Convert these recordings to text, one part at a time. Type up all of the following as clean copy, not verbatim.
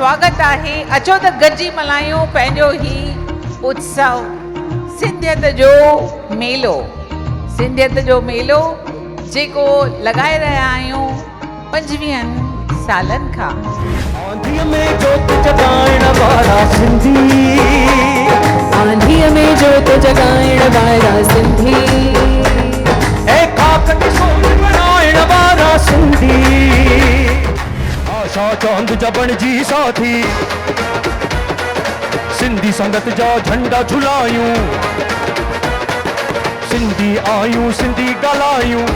स्वागत आहे। अचो त गॾिजी मल्हायूं पंहिंजो ई उत्सव सिंधियत जो मेलो। सिंधियत जो मेलो जेको लॻाए रहिया आहियूं 25 सालनि खां। आंधीअ में जोत जगाइण वारा सिंधी, आंधीअ में जोत जगाइण वारा सिंधी, ऐं खाक खे सोन बणाइण वारा सिंधी, आशा चांद जा बणिजी साथी, सिंधी संगत जा झंडा झुलायूं, सिंधी आयूं सिंधी ॻाल्हायूं,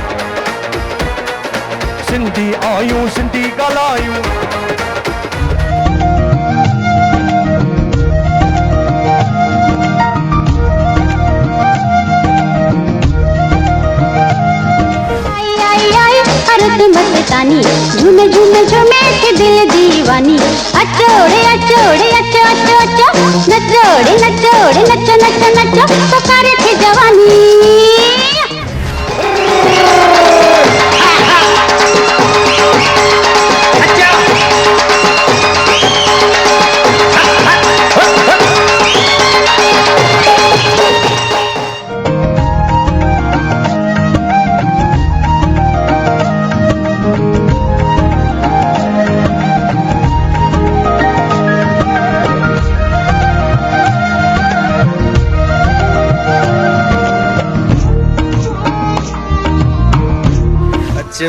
सिंधी आयूं सिंधी ॻाल्हायूं। मस्तानी झूमे झूमे झूमे के दिल दीवानी, अचोड़े अचोड़े अचो अचो अचो, नचोड़े नचोड़े नचो नचो नचो, पुकारे थे जवानी।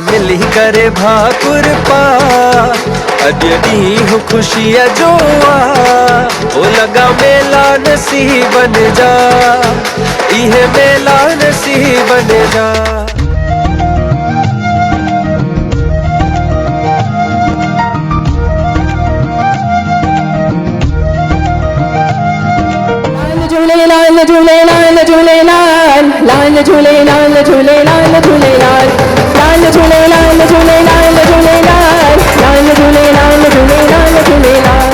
मिली करे भाकुर पा अॼु ॾींहुं ख़ुशीअ जो ओ लॻा मेला नसीबन जा, इहे मेला नसीबन जा। झूलेलाल झूलेलाल झूलेलाल, लाल झूलेलाल झूलेलाल झूलेलाल, लाल झूलेलाल झूलेलाल झूलेलाल, लाल झूलेलाल झूलेलाल झूलेलाल।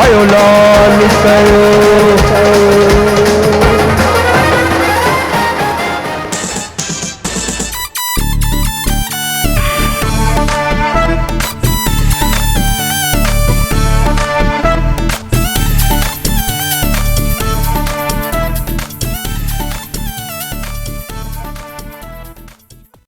आयो लाल कयो